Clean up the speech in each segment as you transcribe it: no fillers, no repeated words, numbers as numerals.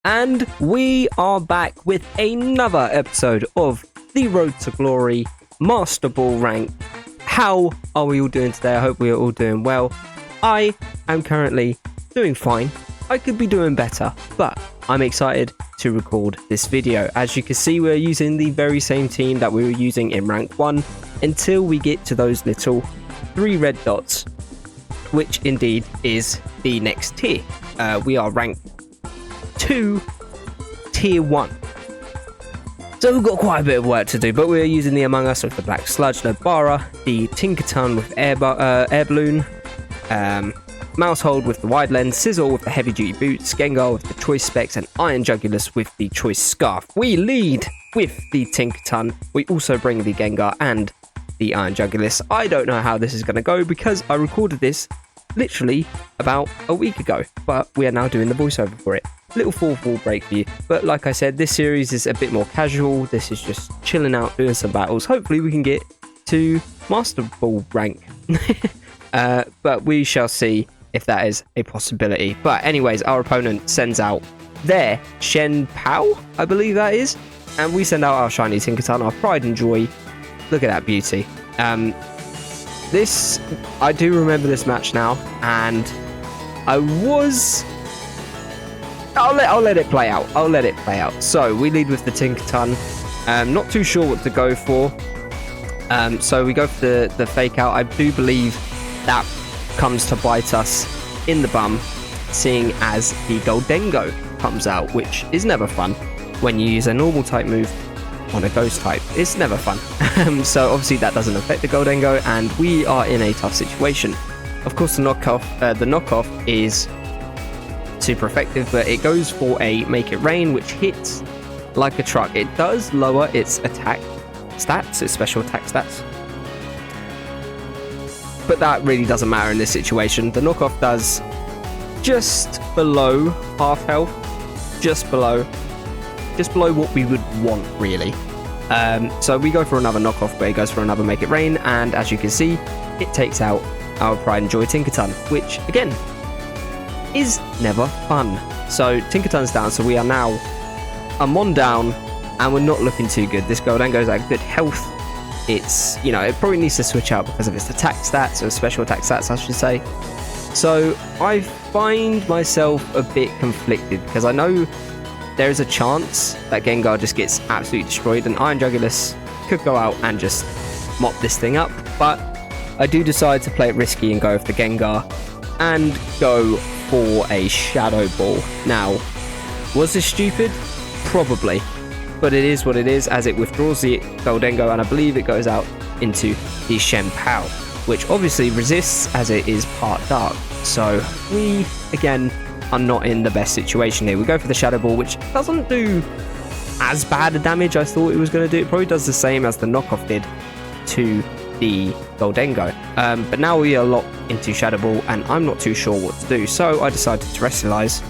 And we are back with another episode of the Road to Glory Master Ball rank. How are we all doing today? I hope we are all doing well. I am currently doing fine. I could be doing better, but I'm excited to record this video. As you can see, we're using the very same team that we were using in rank 1 until we get to those little 3 red dots, which indeed is the next tier. We are rank 2, tier 1. So we've got quite a bit of work to do, but we're using the Among Us with the Black Sludge, Nobara, the Tinkerton with Air Balloon, Mousehold with the Wide Lens, Sizzle with the Heavy Duty Boots, Gengar with the Choice Specs, and Iron Jugulus with the Choice Scarf. We lead with the Tinkerton. We also bring the Gengar and the Iron Jugulus. I don't know how this is going to go because I recorded this literally about a week ago, but we are now doing the voiceover for it. Little fourth wall break for you, but like I said, this series is a bit more casual. This is just chilling out, doing some battles. Hopefully we can get to Master Ball rank, but we shall see if that is a possibility. But anyways, our opponent sends out their Shen Pao, I believe that is, and we send out our shiny Tinkerton, our pride and joy. Look at that beauty. This, I do remember this match now, and I'll let it play out. I'll let it play out. So we lead with the Tinkerton. Not too sure what to go for. So we go for the fake out. I do believe that comes to bite us in the bum, seeing as the Goldengo comes out, which is never fun when you use a normal type move on a ghost type. It's never fun. So obviously that doesn't affect the Goldengo, and we are in a tough situation. Of course, the knockoff is super effective, but it goes for a Make It Rain, which hits like a truck. It does lower its attack stats, its special attack stats, but that really doesn't matter in this situation. The knockoff does just below half health, just below what we would want, really. So we go for another knockoff, but it goes for another Make It Rain, and as you can see, it takes out our pride and joy Tinkerton, which again is never fun. So Tinkerton's down, so we are now a Mon down, and we're not looking too good. This Goldengo's at good health. It's, you know, it probably needs to switch out because of its attack stats, or special attack stats, I should say. So I find myself a bit conflicted because I know there is a chance that Gengar just gets absolutely destroyed, and Iron Jugulus could go out and just mop this thing up, but I do decide to play it risky and go with the Gengar and go for a Shadow Ball. Now, was this stupid? Probably. But it is what it is, as it withdraws the Goldengo, and I believe it goes out into the Shen Pao, which obviously resists as it is part dark. So we, again, are not in the best situation here. We go for the Shadow Ball, which doesn't do as bad a damage I thought it was going to do. It probably does the same as the knockoff did to the Goldengo. But now we are locked into Shadow Ball, and I'm not too sure what to do. So I decided to Terrestrialize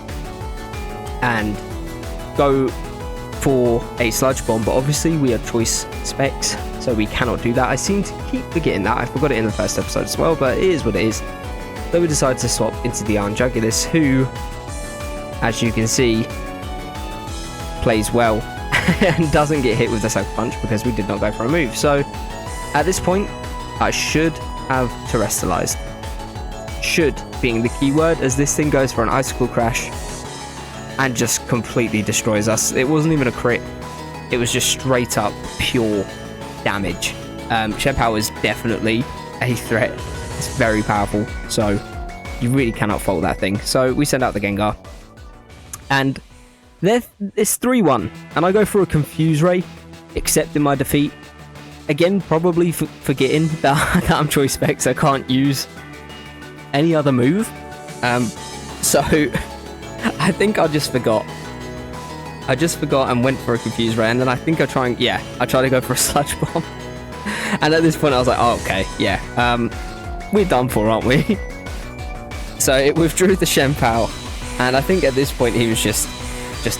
and go for a Sludge Bomb, but obviously we have Choice Specs, so we cannot do that. I seem to keep forgetting that. I forgot it in the first episode as well, but it is what it is. So we decided to swap into the Iron Jugulus, who, as you can see, plays well and doesn't get hit with the Sucker Punch because we did not go for a move. So at this point, I should have Terrestrialized. Should being the key word, as this thing goes for an Icicle Crash and just completely destroys us. It wasn't even a crit. It was just straight up pure damage. Shen Pao is definitely a threat. It's very powerful, so you really cannot fault that thing. So we send out the Gengar, and it's 3-1, and I go for a Confuse Ray, accepting my defeat. Again, probably forgetting that I'm Choice Spec, so I can't use any other move. So I think I just forgot. And went for a Confuse Ray, and then I think I tried to go for a Sludge Bomb. And at this point I was like, oh, okay, yeah, we're done for, aren't we? So it withdrew the Shen Pao, and I think at this point he was just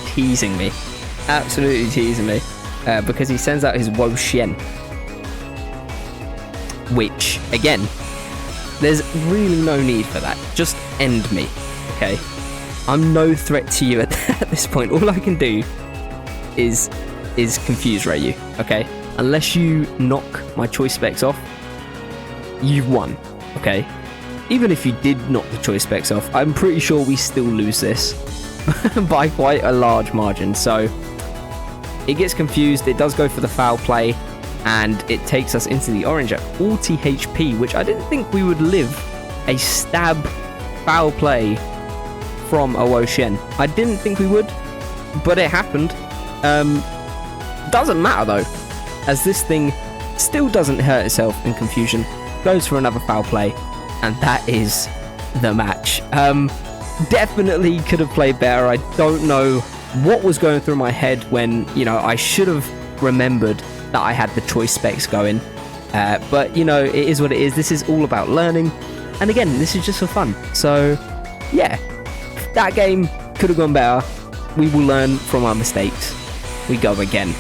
teasing me, absolutely teasing me, because he sends out his Wo Shen, which, again, there's really no need for that. Just end me, okay? I'm no threat to you at at this point, all I can do is confuse Ryu, okay? Unless you knock my choice specs off, you've won, okay? Even if you did knock the choice specs off, I'm pretty sure we still lose this by quite a large margin. So it gets confused, it does go for the foul play, and it takes us into the orange at 40 HP, which I didn't think we would live a stab foul play from a Wo-Shen. I didn't think we would, but it happened. Doesn't matter though, as this thing still doesn't hurt itself in confusion, goes for another foul play, and that is the match. Definitely could have played better. I don't know what was going through my head when, you know, I should have remembered that I had the choice specs going. But, you know, it is what it is. This is all about learning. And again, this is just for fun. So, yeah, that game could have gone better. We will learn from our mistakes. We go again.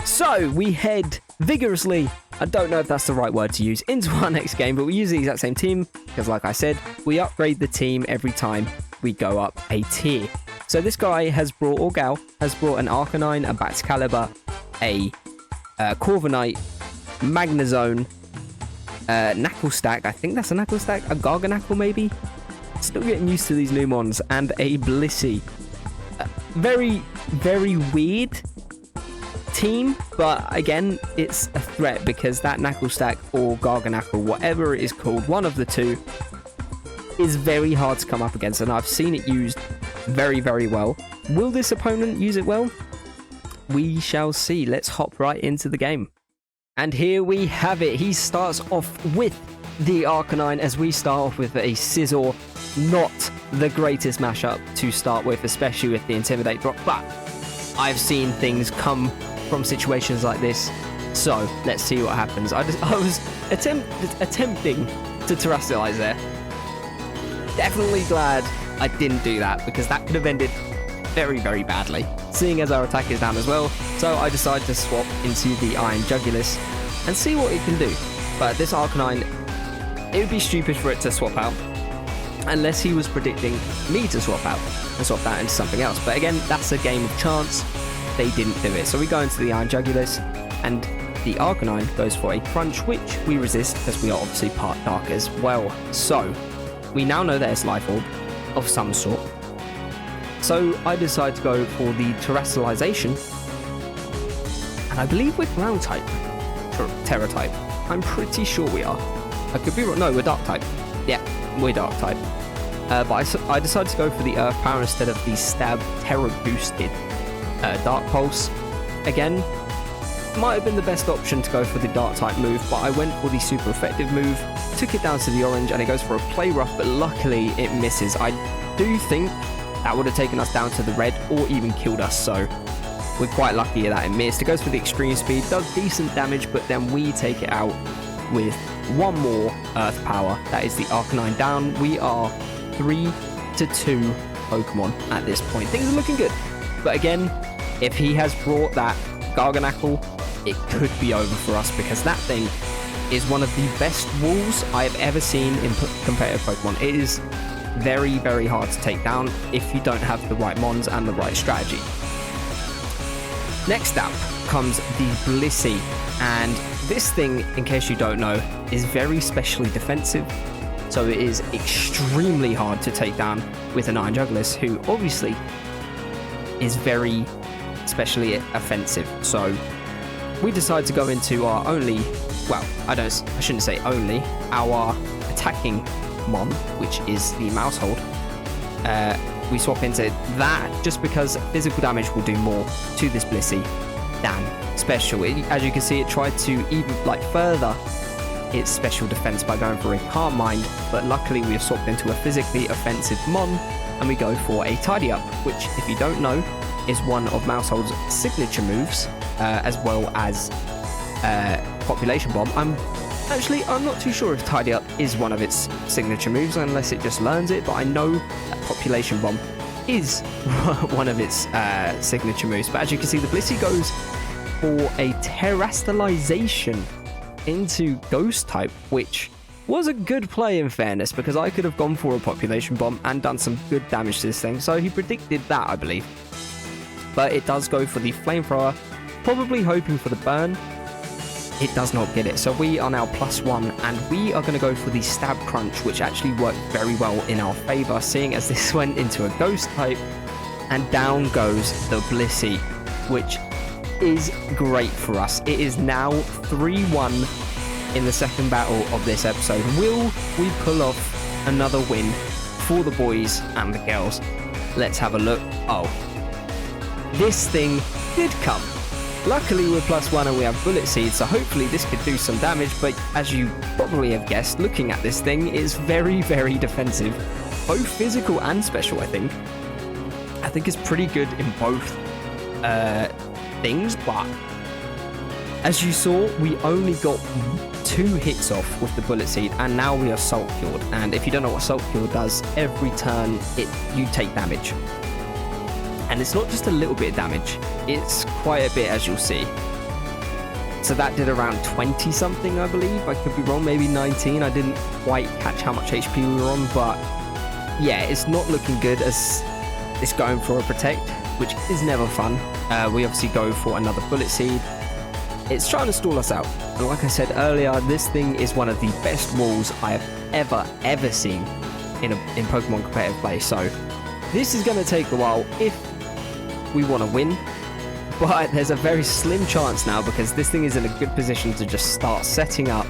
So, we head vigorously, I don't know if that's the right word to use, into our next game, but we use the exact same team, because like I said, we upgrade the team every time we go up a tier. So this guy has brought, or gal, has brought an Arcanine, a Baxcalibur, a Corviknight, Magnezone, Knuckle Stack, I think that's a Knuckle Stack, a Garganacl maybe? Still getting used to these new mons, and a Blissey. Very, very weird team, but again, it's a threat because that Knuckle Stack or Garganacl, whatever it is called, one of the two, is very hard to come up against, and I've seen it used very, very well. Will this opponent use it well? We shall see. Let's hop right into the game. And here we have it. He starts off with the Arcanine, as we start off with a Scizor. Not the greatest mashup to start with, especially with the Intimidate drop, but I've seen things come from situations like this, so let's see what happens. I was attempting to terrestrialize there. Definitely glad I didn't do that, because that could have ended very, very badly, seeing as our attack is down as well. So I decided to swap into the Iron Jugulis and see what it can do. But this Arcanine, it would be stupid for it to swap out, unless he was predicting me to swap out and swap that into something else. But again, that's a game of chance. They didn't do it. So we go into the Iron Jugulis, and the Arcanine goes for a Crunch, which we resist because we are obviously part Dark as well. So we now know there's Life Orb of some sort. So I decide to go for the Terrestrialization, and I believe we're Ground type, Terra type. I'm pretty sure we are. I could be wrong. No, we're Dark type. Yeah, we're Dark type. But I decided to go for the Earth Power instead of the Stab Terra boosted Dark Pulse. Again, might have been the best option to go for the Dark type move, but I went for the super effective move, took it down to the orange, and it goes for a Play Rough, but luckily it misses. I do think that would have taken us down to the red or even killed us, so we're quite lucky that it missed. It goes for the Extreme Speed, does decent damage, but then we take it out with one more Earth Power. That is the Arcanine down. We are 3-2 Pokemon at this point. Things are looking good, but again, if he has brought that Garganacl, it could be over for us, because that thing is one of the best walls I have ever seen in competitive Pokemon. It is very, very hard to take down if you don't have the right mons and the right strategy. Next up comes the Blissey, and this thing, in case you don't know, is very specially defensive, so it is extremely hard to take down with an Iron Jugulis, who obviously is very specially offensive. So we decide to go into our only, well, I shouldn't say only, our attacking mon, which is the Mousehold. We swap into that just because physical damage will do more to this Blissey than special. As you can see, it tried to even further its special defense by going for a Calm Mind, but luckily we have swapped into a physically offensive mon, and we go for a Tidy Up, which, if you don't know, is one of Mousehold's signature moves, as well as Population Bomb. I'm not too sure if Tidy Up is one of its signature moves, unless it just learns it, but I know that Population Bomb is one of its signature moves. But as you can see, the Blissey goes for a Terrestrialization into Ghost type, which was a good play in fairness, because I could have gone for a Population Bomb and done some good damage to this thing. So he predicted that, I believe. but it does go for the flamethrower, probably hoping for the burn. It does not get it, so we are now +1, and we are going to go for the stab crunch, which actually worked very well in our favor, seeing as this went into a ghost type, and down goes the Blissey, which is great for us. It is now 3-1 in the second battle of this episode. Will we pull off another win for the boys and the girls? Let's have a look. Oh, this thing did come. Luckily we're +1 and we have bullet seeds, so hopefully this could do some damage, but as you probably have guessed, looking at this thing, it's very, very defensive. Both physical and special, I think. I think it's pretty good in both things, but as you saw, we only got 2 hits off with the bullet seed, and now we are salt cured. And if you don't know what salt cure does, every turn you take damage. And it's not just a little bit of damage, it's quite a bit, as you'll see. So that did around 20 something, I believe. I could be wrong, maybe 19. I didn't quite catch how much HP we were on, but yeah, it's not looking good as it's going for a protect, which is never fun. We obviously go for another bullet seed. It's trying to stall us out. And like I said earlier, this thing is one of the best walls I have ever seen in Pokemon competitive play. So this is going to take a while if we want to win, but there's a very slim chance now because this thing is in a good position to just start setting up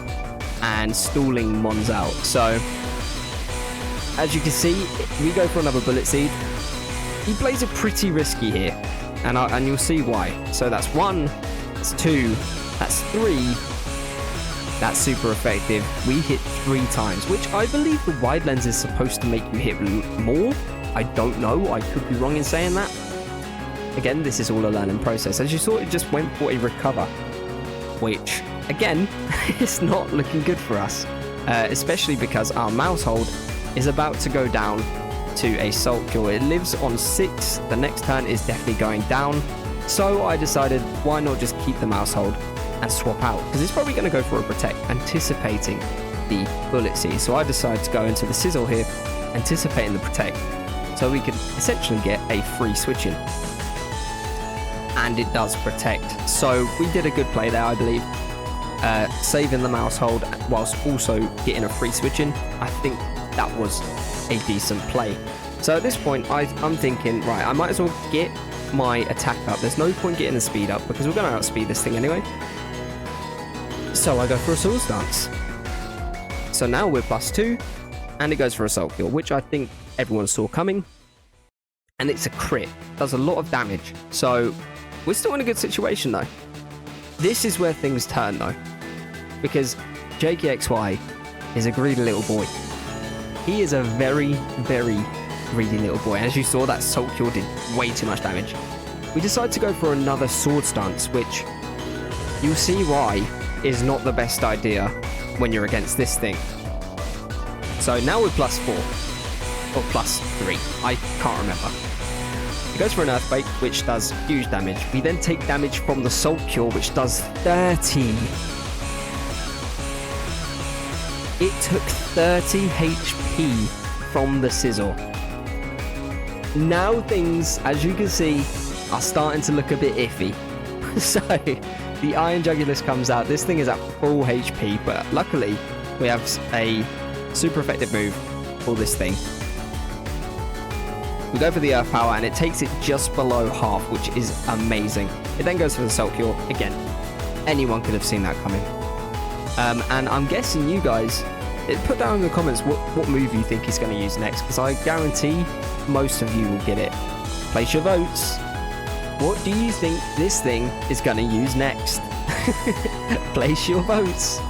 and stalling Mons out. So as you can see, we go for another bullet seed. He plays it pretty risky here, and you'll see why. So that's 1, that's 2, that's 3. That's super effective. We hit 3 times, which I believe the wide lens is supposed to make you hit more. I don't know, I could be wrong in saying that. Again, this is all a learning process. As you saw, it just went for a recover, which, again, is not looking good for us, especially because our mouse hold is about to go down to a salt cure. It lives on 6. The next turn is definitely going down. So I decided, why not just keep the mouse hold and swap out? Because it's probably going to go for a protect, anticipating the bullet seed. So I decided to go into the sizzle here, anticipating the protect, so we could essentially get a free switch in. And it does protect. So we did a good play there, I believe. Saving the mouse hold whilst also getting a free switch in. I think that was a decent play. So at this point, I'm thinking, right, I might as well get my attack up. There's no point getting the speed up because we're going to outspeed this thing anyway. So I go for a Swords Dance. So now we're +2, and it goes for a Salt Kill, which I think everyone saw coming. And it's a crit. Does a lot of damage. So we're still in a good situation though. This is where things turn though, because JKXY is a greedy little boy. He is a very, very greedy little boy. As you saw, that Salt Cure did way too much damage. We decided to go for another Swords Dance, which you'll see why is not the best idea when you're against this thing. So now we're +4 or +3. I can't remember. It goes for an Earthquake, which does huge damage. We then take damage from the Salt Cure, which does 30. It took 30 HP from the Sizzle. Now things, as you can see, are starting to look a bit iffy. So the Iron Jugulis comes out. This thing is at full HP, but luckily we have a super effective move for this thing. We go for the Earth Power, and it takes it just below half, which is amazing. It then goes for the Salt Cure. Again, anyone could have seen that coming. And I'm guessing you guys, put down in the comments what move you think he's going to use next, because I guarantee most of you will get it. Place your votes. What do you think this thing is going to use next? Place your votes.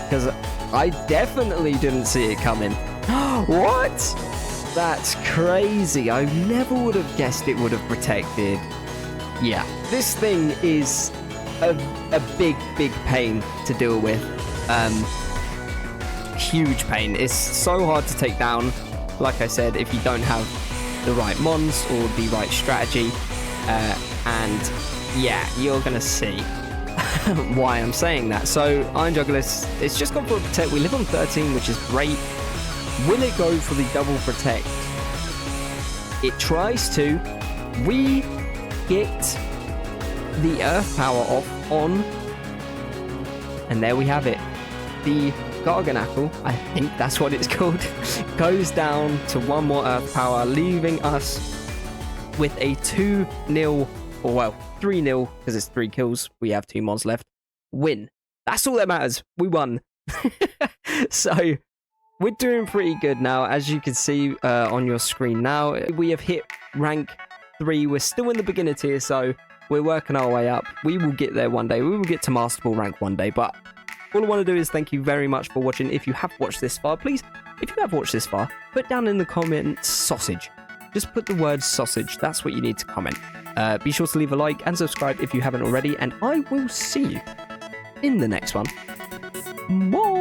Because I definitely didn't see it coming. What? That's crazy. I never would have guessed it would have protected. Yeah, this thing is a big, big pain to deal with. Huge pain. It's so hard to take down, like I said, if you don't have the right mons or the right strategy. And yeah, you're going to see why I'm saying that. So Iron Jugulis, it's just gone for a protect. We live on 13, which is great. Will it go for the double protect? It tries to. We get the Earth Power off on, and there we have it. The Garganackle, I think that's what it's called, goes down to 1 more Earth Power, leaving us with a 2-0, or well, 3-0, because it's 3 kills. We have 2 mods left. Win. That's all that matters. We won. So, we're doing pretty good now, as you can see on your screen now. We have hit rank 3. We're still in the beginner tier, so we're working our way up. We will get there one day. We will get to Master Ball rank one day, but all I want to do is thank you very much for watching. If you have watched this far, please, if you have watched this far, put down in the comments sausage. Just put the word sausage. That's what you need to comment. Be sure to leave a like and subscribe if you haven't already, and I will see you in the next one. Bye!